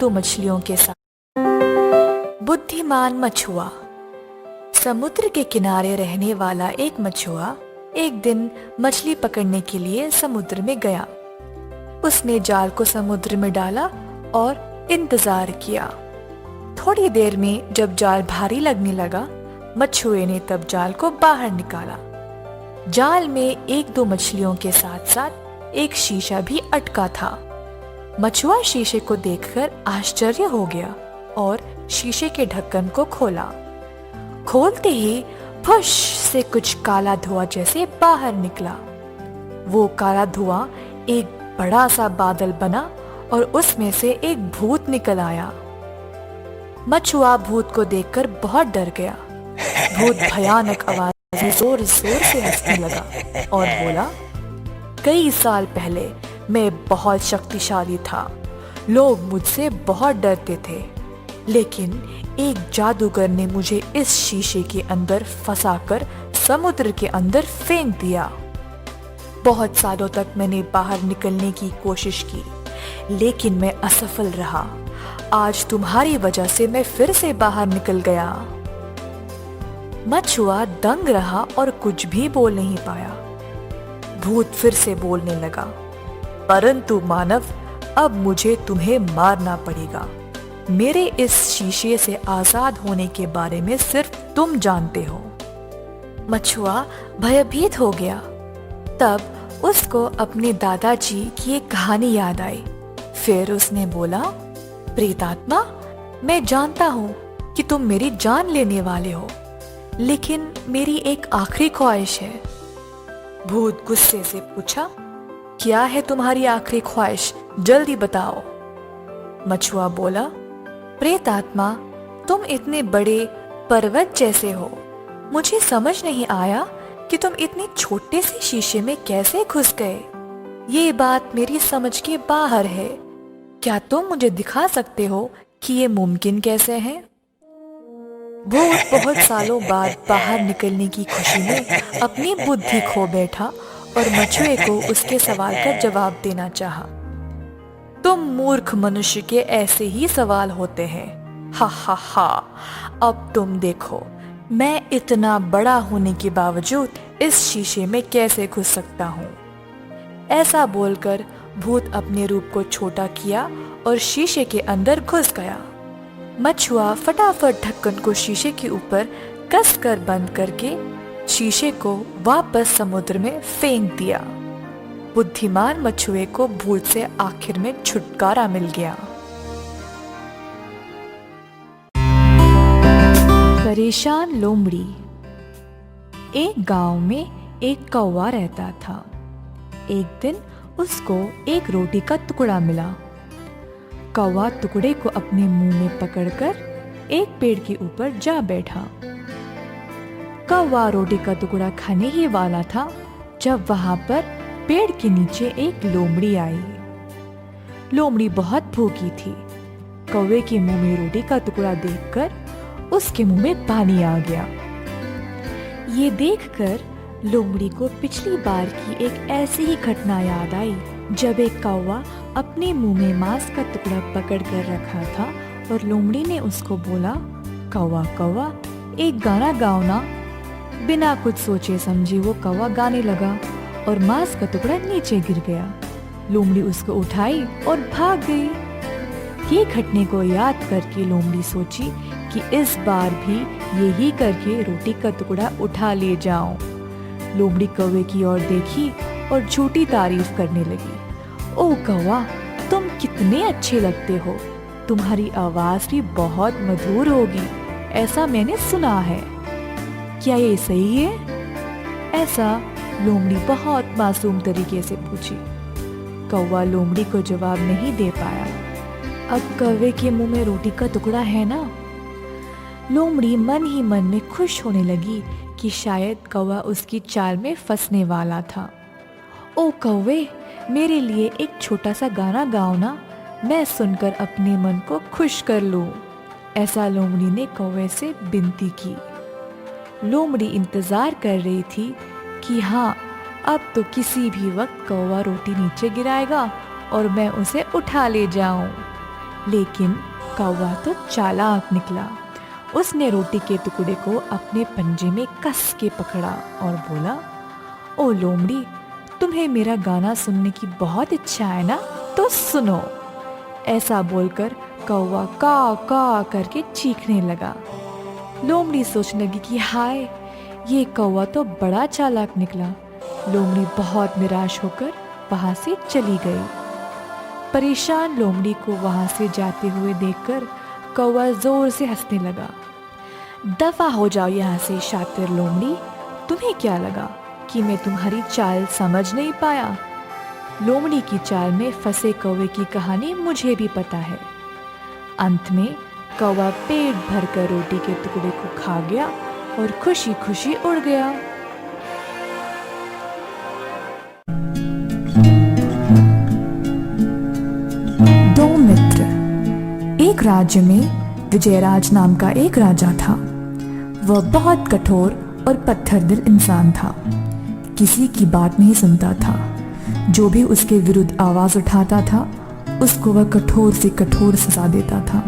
तो मछलियों के साथ। बुद्धिमान मछुआ। समुद्र के किनारे रहने वाला एक मछुआ एक दिन मछली पकड़ने के लिए समुद्र में गया। उसने जाल को समुद्र में डाला और इंतजार किया। थोड़ी देर में जब जाल भारी लगने लगा, मछुए ने तब जाल को बाहर निकाला। जाल में एक दो मछलियों के साथ साथ एक शीशा भी अटका था। मछुआ शीशे को देखकर आश्चर्य हो गया और शीशे के ढक्कन को खोला। खोलते ही फुश से कुछ काला धुआं जैसे बाहर निकला। वो काला धुआं एक बड़ा सा बादल बना और उसमें से एक भूत निकल आया। मछुआ भूत को देखकर बहुत डर गया। भूत भयानक आवाज में जोर जोर से हंसने लगा और बोला, कई साल पहले मैं बहुत शक्तिशाली था। लोग मुझसे बहुत डरते थे, लेकिन एक जादूगर ने मुझे इस शीशे के अंदर फंसाकर समुद्र के अंदर फेंक दिया। बहुत सालों तक मैंने बाहर निकलने की कोशिश की, लेकिन मैं असफल रहा। आज तुम्हारी वजह से मैं फिर से बाहर निकल गया। मछुआ दंग रहा और कुछ भी बोल नहीं पाया। भूत फिर से बोलने लगा, परंतु मानव, अब मुझे तुम्हें मारना पड़ेगा। मेरे इस शीशे से आजाद होने के बारे में सिर्फ तुम जानते हो। मछुआ भयभीत हो गया। तब उसको अपने दादाजी की एक कहानी याद आई। फिर उसने बोला, प्रेतात्मा, मैं जानता हूँ कि तुम मेरी जान लेने वाले हो, लेकिन मेरी एक आखिरी ख्वाहिश है। भूत गुस्से से पूछा, क्या है तुम्हारी आखिरी ख्वाहिश? जल्दी बताओ। मछुआ बोला, प्रेतात्मा, तुम इतने बड़े पर्वत जैसे हो। मुझे समझ नहीं आया कि तुम इतने छोटे से शीशे में कैसे घुस गए। ये बात मेरी समझ के बाहर है। क्या तुम मुझे दिखा सकते हो कि ये मुमकिन कैसे है? भूत बहुत सालों बाद बाहर निकलने की खुशी में अपनी बुद्धि खो बैठा और मछुए को उसके सवाल का जवाब देना चाहा। तुम मूर्ख मनुष्य के ऐसे ही सवाल होते हैं। हा हा हा, अब तुम देखो, मैं इतना बड़ा होने के बावजूद इस शीशे में कैसे घुस सकता हूँ। ऐसा बोलकर भूत अपने रूप को छोटा किया और शीशे के अंदर घुस गया। मछुआ फटाफट ढक्कन को शीशे के ऊपर कसकर बंद करके शीशे को वापस समुद्र में फेंक दिया। बुद्धिमान मछुए को भूत से आखिर में छुटकारा मिल गया। परेशान लोमड़ी। एक गांव में एक कौवा रहता था। एक दिन उसको एक रोटी का टुकड़ा मिला। कौवा टुकड़े को अपने मुंह में पकड़कर एक पेड़ के ऊपर जा बैठा। कौवा रोटी का टुकड़ा खाने ही वाला था जब वहां पर पेड़ के नीचे एक लोमड़ी आई। लोमड़ी बहुत भूखी थी। कौवे के मुंह में रोटी का टुकड़ा देखकर उसके मुंह में पानी आ गया। ये देखकर लोमड़ी को पिछली बार की एक ऐसी ही घटना याद आई, जब एक कौवा अपने मुंह में मांस का टुकड़ा पकड़ कर रखा था और लोमड़ी ने उसको बोला, कौवा कौवा, एक गाना गाओ ना। बिना कुछ सोचे समझे वो कौवा गाने लगा और मांस का टुकड़ा नीचे गिर गया। लोमड़ी उसको उठाई और भाग गई। ये घटने को याद करके लोमड़ी सोची कि इस बार भी यही करके रोटी का टुकड़ा उठा ले जाऊं। लोमड़ी कौवे की ओर देखी और झूठी तारीफ करने लगी। ओ कौवा, तुम कितने अच्छे लगते हो। तुम्हारी आवाज भी बहुत मधुर होगी, ऐसा मैंने सुना है। क्या ये सही है? ऐसा लोमड़ी बहुत मासूम तरीके से पूछी। कौवा लोमड़ी को जवाब नहीं दे पाया। अब कौवे के मुंह में रोटी का टुकड़ा है ना। लोमड़ी मन ही मन में खुश होने लगी कि शायद कौवा उसकी चाल में फंसने वाला था। ओ कौवे, मेरे लिए एक छोटा सा गाना गाओ ना, मैं सुनकर अपने मन को खुश कर लूं। ऐसा लोमड़ी ने कौवे से विनती की। लोमड़ी इंतजार कर रही थी कि हाँ, अब तो किसी भी वक्त कौवा रोटी नीचे गिराएगा और मैं उसे उठा ले जाऊं। लेकिन कौवा तो चालाक निकला। उसने रोटी के टुकड़े को अपने पंजे में कस के पकड़ा और बोला, ओ लोमड़ी, तुम्हें मेरा गाना सुनने की बहुत इच्छा है ना, तो सुनो। ऐसा बोलकर कौवा का करके चीखने लगा। लोमड़ी सोचने लगी कि हाय, ये कौवा तो बड़ा चालाक निकला। लोमड़ी बहुत निराश होकर वहां से चली गई। परेशान लोमड़ी को वहां से जाते हुए देखकर कौवा जोर से हंसने लगा। दफा हो जाओ यहाँ से शातिर लोमड़ी, तुम्हें क्या लगा कि मैं तुम्हारी चाल समझ नहीं पाया? लोमड़ी की चाल में फंसे कौवे की कहानी मुझे भी पता है। अंत में कौवा पेट भरकर रोटी के टुकड़े को खा गया और खुशी खुशी उड़ गया। दो मित्र। एक राज्य में विजयराज नाम का एक राजा था। वह बहुत कठोर और पत्थर दिल इंसान था। किसी की बात नहीं सुनता था। जो भी उसके विरुद्ध आवाज उठाता था, उसको वह कठोर से कठोर सजा देता था।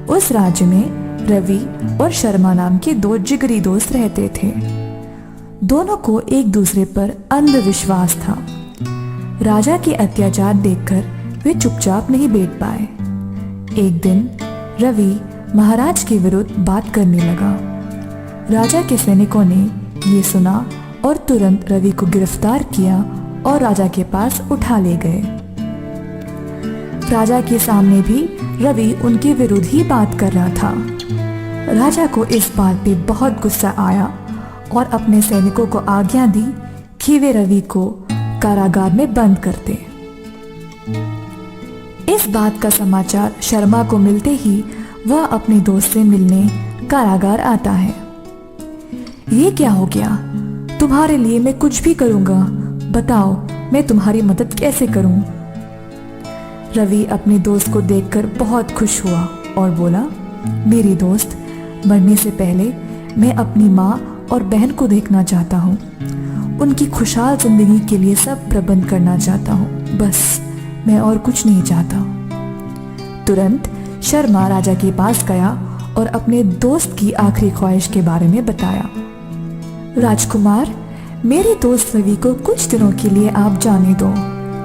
उस राज्य में रवि और शर्मा नाम के दो जिगरी दोस्त रहते थे। दोनों को एक दूसरे पर अंधविश्वास था। राजा के अत्याचार देखकर वे चुपचाप नहीं बैठ पाए। एक दिन रवि महाराज के विरुद्ध बात करने लगा। राजा के सैनिकों ने ये सुना और तुरंत रवि को गिरफ्तार किया और राजा के पास उठा ले गए। राजा के सामने भी रवि उनके विरुद्ध ही बात कर रहा था। राजा को इस बात पे बहुत गुस्सा आया और अपने सैनिकों को आज्ञा दी कि वे रवि को कारागार में बंद कर दें। इस बात का समाचार शर्मा को मिलते ही वह अपने दोस्त से मिलने कारागार आता है। ये क्या हो गया? तुम्हारे लिए मैं कुछ भी करूंगा, बताओ मैं तुम्हारी मदद कैसे करूं? रवि अपने दोस्त को देखकर बहुत खुश हुआ और बोला, मेरी दोस्त, मरने से पहले मैं अपनी माँ और बहन को देखना चाहता हूँ। उनकी खुशहाल जिंदगी के लिए सब प्रबंध करना चाहता हूँ, बस मैं और कुछ नहीं चाहता। तुरंत शर्मा राजा के पास गया और अपने दोस्त की आखिरी ख्वाहिश के बारे में बताया। राजकुमार, मेरे दोस्त रवि को कुछ दिनों के लिए आप जाने दो।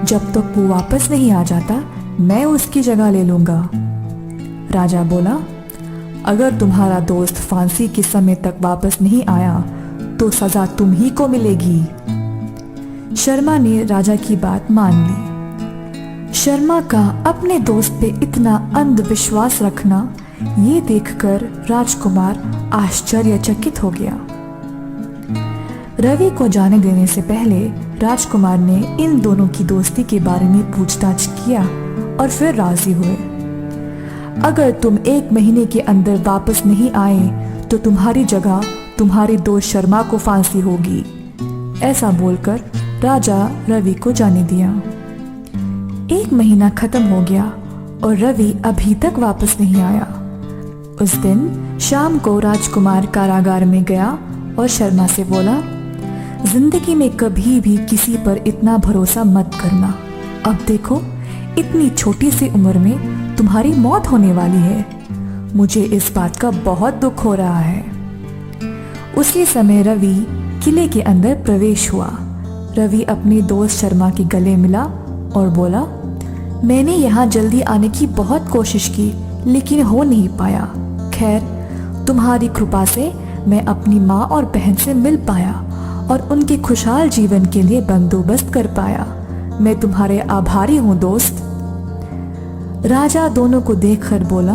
जब तक वो वापस नहीं आ जाता, मैं उसकी जगह ले लूंगा। राजा बोला, अगर तुम्हारा दोस्त फांसी के समय तक वापस नहीं आया तो सजा तुम ही को मिलेगी। शर्मा ने राजा की बात मान ली। शर्मा का अपने दोस्त पे इतना अंधविश्वास रखना ये देखकर राजकुमार आश्चर्यचकित हो गया। रवि को जाने देने से पहले राजकुमार ने इन दोनों की दोस्ती के बारे में पूछताछ किया और फिर राजी हुए। अगर तुम 1 महीने के अंदर वापस नहीं आए तो तुम्हारी जगह तुम्हारे दोस्त शर्मा को फांसी होगी। ऐसा बोलकर राजा रवि को जाने दिया। 1 महीना खत्म हो गया और रवि अभी तक वापस नहीं आया। उस दिन शाम को राजकुमार कारागार में गया और शर्मा से बोला, जिंदगी में कभी भी किसी पर इतना भरोसा मत करना। अब देखो, इतनी छोटी सी उम्र में तुम्हारी मौत होने वाली है। मुझे इस बात का बहुत दुख हो रहा है। उसी समय रवि किले के अंदर प्रवेश हुआ। रवि अपने दोस्त शर्मा के गले मिला और बोला, मैंने यहाँ जल्दी आने की बहुत कोशिश की लेकिन हो नहीं पाया। खैर, तुम्हारी कृपा से मैं अपनी माँ और बहन से मिल पाया और उनके खुशहाल जीवन के लिए बंदोबस्त कर पाया। मैं तुम्हारे आभारी हूँ दोस्त। राजा दोनों को देखकर बोला,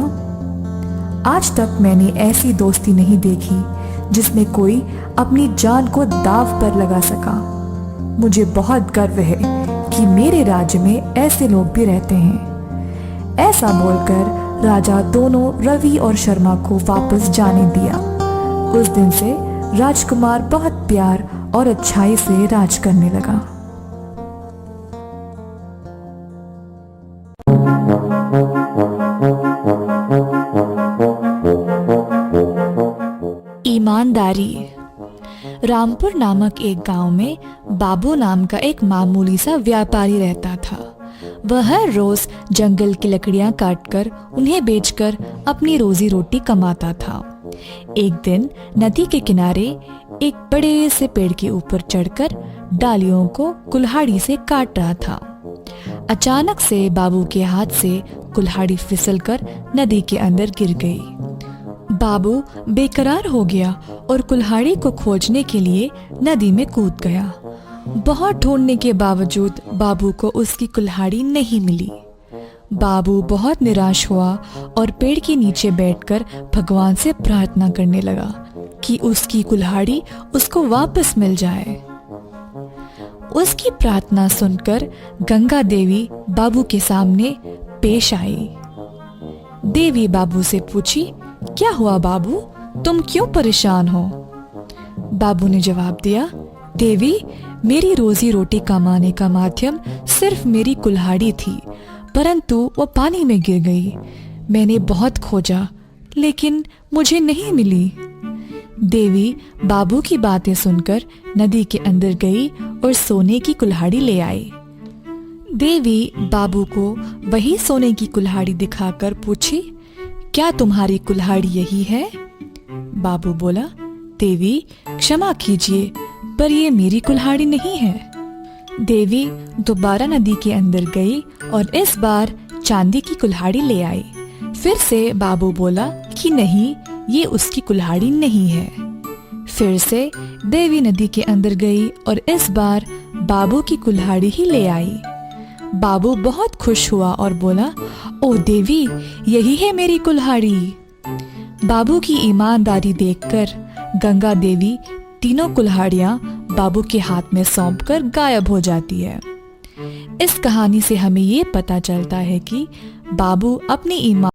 आज तक मैंने ऐसी दोस्ती नहीं देखी जिसमें कोई अपनी जान को दांव पर लगा सका। मुझे बहुत गर्व है कि मेरे राज्य में ऐसे लोग भी रहते हैं। ऐसा बोलकर राजा दोनों रवि और शर्मा को वापस जाने दिया। उस दिन से राजकुमार बहुत प्यार और अच्छाई से राज करने लगा। ईमानदारी। रामपुर नामक एक गांव में बाबू नाम का एक मामूली सा व्यापारी रहता था। वह हर रोज जंगल की लकड़ियां काटकर उन्हें बेचकर अपनी रोजी रोटी कमाता था। एक दिन नदी के किनारे एक बड़े से पेड़ के ऊपर चढ़कर डालियों को कुल्हाड़ी से काट रहा था। अचानक से बाबू के हाथ से कुल्हाड़ी फिसलकर नदी के अंदर गिर गई। बाबू बेकरार हो गया और कुल्हाड़ी को खोजने के लिए नदी में कूद गया। बहुत ढूंढने के बावजूद बाबू को उसकी कुल्हाड़ी नहीं मिली। बाबू बहुत निराश हुआ और पेड़ के नीचे बैठकर भगवान से प्रार्थना करने लगा कि उसकी कुल्हाड़ी उसको वापस मिल जाए। उसकी प्रार्थना सुनकर गंगा देवी बाबू के सामने पेश आई। देवी बाबू से पूछी, क्या हुआ बाबू, तुम क्यों परेशान हो? बाबू ने जवाब दिया, देवी, मेरी रोजी रोटी कमाने का माध्यम सिर्फ मेरी कुल्हाड़ी थी, परंतु वो पानी में गिर गई। मैंने बहुत खोजा लेकिन मुझे नहीं मिली। देवी बाबू की बातें सुनकर नदी के अंदर गई और सोने की कुल्हाड़ी ले आई। देवी बाबू को वही सोने की कुल्हाड़ी दिखाकर पूछी, क्या तुम्हारी कुल्हाड़ी यही है? बाबू बोला, देवी क्षमा कीजिए, पर ये मेरी कुल्हाड़ी नहीं है। देवी दोबारा नदी के अंदर गई और इस बार चांदी की कुल्हाड़ी ले आई। फिर से बाबू बोला कि नहीं, ये उसकी कुल्हाड़ी नहीं है। फिर से देवी नदी के अंदर गई और इस बार बाबू की कुल्हाड़ी ही ले आई। बाबू बहुत खुश हुआ और बोला, ओ देवी, यही है मेरी कुल्हाड़ी। बाबू की ईमानदारी देखकर गंगा देवी तीनों कुल्हाड़ियां बाबू के हाथ में सौंपकर गायब हो जाती है। इस कहानी से हमें ये पता चलता है कि बाबू अपनी ईमान